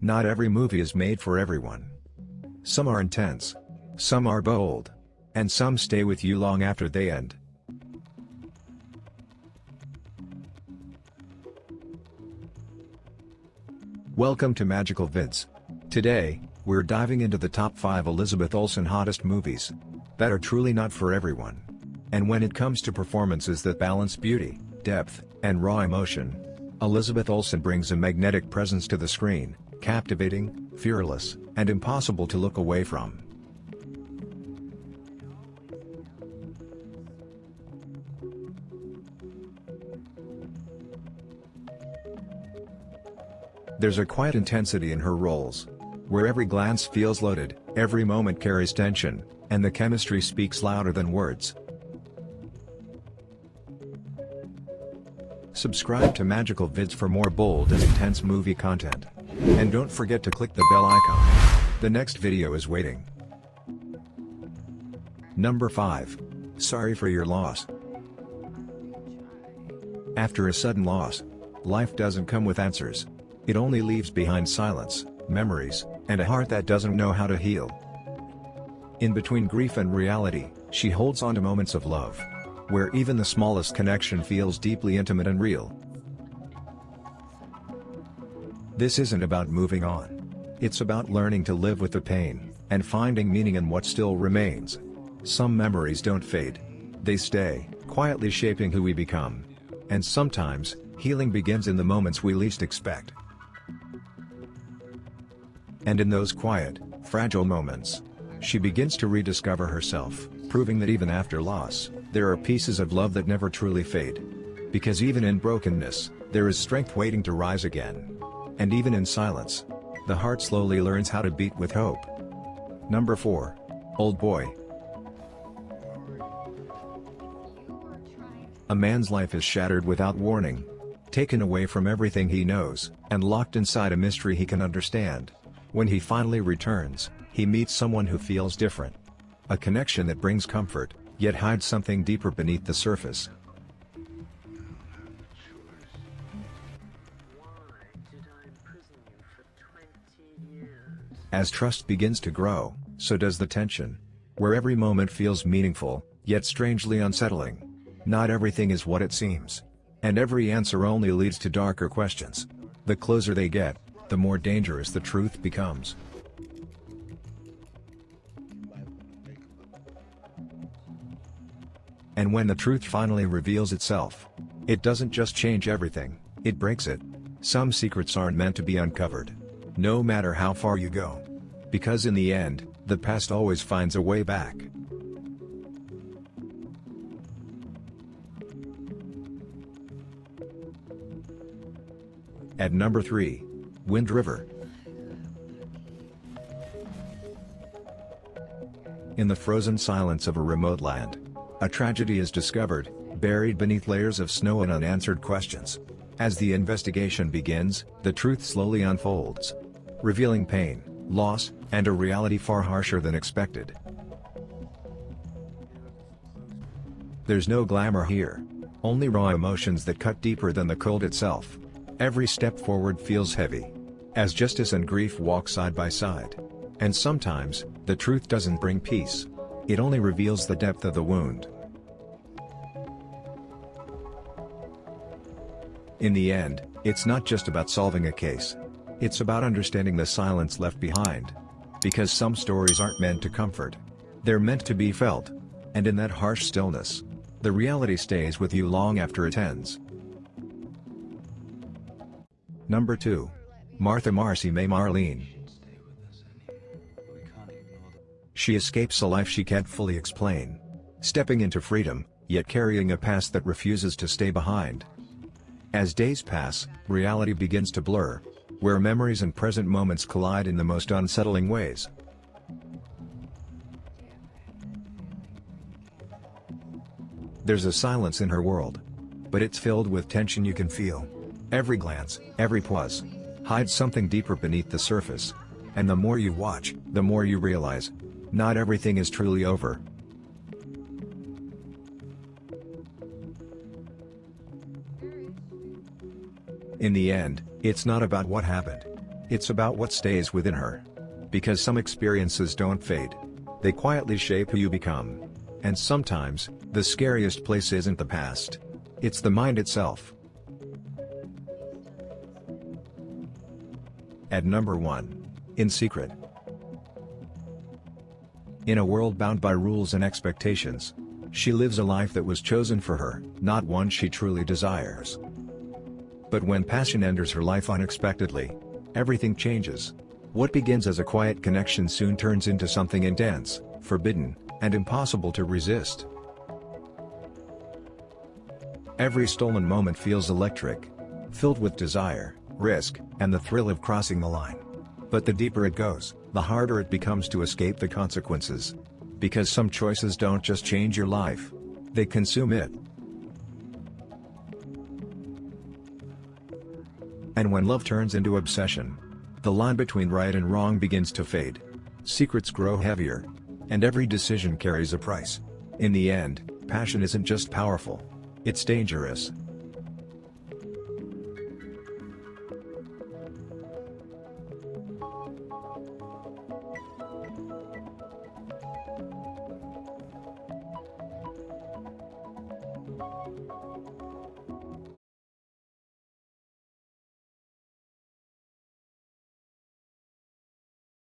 Not every movie is made for everyone. Some are intense. Some are bold. And some stay with you long after they end. Welcome to Magical Vids. Today, we're diving into the top 5 Elizabeth Olsen hottest movies that are truly not for everyone. And when it comes to performances that balance beauty, depth, and raw emotion, Elizabeth Olsen brings a magnetic presence to the screen, captivating, fearless, and impossible to look away from. There's a quiet intensity in her roles, where every glance feels loaded, every moment carries tension, and the chemistry speaks louder than words. Subscribe to Magical Vids for more bold and intense movie content. And don't forget to click the bell icon. The next video is waiting. Number 5. Sorry for your loss. After a sudden loss, life doesn't come with answers. It only leaves behind silence, memories, and a heart that doesn't know how to heal. In between grief and reality, she holds on to moments of love, where even the smallest connection feels deeply intimate and real. This isn't about moving on. It's about learning to live with the pain, and finding meaning in what still remains. Some memories don't fade. They stay, quietly shaping who we become. And sometimes, healing begins in the moments we least expect. And in those quiet, fragile moments, she begins to rediscover herself, proving that even after loss, there are pieces of love that never truly fade. Because even in brokenness, there is strength waiting to rise again. And even in silence, the heart slowly learns how to beat with hope. Number 4. Oldboy. A man's life is shattered without warning, taken away from everything he knows, and locked inside a mystery he can understand. When he finally returns, he meets someone who feels different. A connection that brings comfort, yet hides something deeper beneath the surface. As trust begins to grow, so does the tension. Where every moment feels meaningful, yet strangely unsettling. Not everything is what it seems. And every answer only leads to darker questions. The closer they get, the more dangerous the truth becomes. And when the truth finally reveals itself, it doesn't just change everything, it breaks it. Some secrets aren't meant to be uncovered, no matter how far you go. Because in the end, the past always finds a way back. At number 3. Wind River. In the frozen silence of a remote land, a tragedy is discovered, buried beneath layers of snow and unanswered questions. As the investigation begins, the truth slowly unfolds, revealing pain, loss, and a reality far harsher than expected. There's no glamour here, only raw emotions that cut deeper than the cold itself. Every step forward feels heavy, as justice and grief walk side by side. And sometimes, the truth doesn't bring peace. It only reveals the depth of the wound. In the end, it's not just about solving a case. It's about understanding the silence left behind. Because some stories aren't meant to comfort. They're meant to be felt. And in that harsh stillness, the reality stays with you long after it ends. Number 2. Marcy May Marlene. She escapes a life she can't fully explain, stepping into freedom, yet carrying a past that refuses to stay behind. As days pass, reality begins to blur, where memories and present moments collide in the most unsettling ways. There's a silence in her world, but it's filled with tension you can feel. Every glance, every pause, hides something deeper beneath the surface. And the more you watch, the more you realize, not everything is truly over. In the end, it's not about what happened. It's about what stays within her. Because some experiences don't fade. They quietly shape who you become. And sometimes, the scariest place isn't the past. It's the mind itself. At number 1. In Secret. In a world bound by rules and expectations, she lives a life that was chosen for her, not one she truly desires. But when passion enters her life unexpectedly, everything changes. What begins as a quiet connection soon turns into something intense, forbidden, and impossible to resist. Every stolen moment feels electric, filled with desire, risk, and the thrill of crossing the line. But the deeper it goes, the harder it becomes to escape the consequences. Because some choices don't just change your life, they consume it. And when love turns into obsession, the line between right and wrong begins to fade. Secrets grow heavier. And every decision carries a price. In the end, passion isn't just powerful. It's dangerous.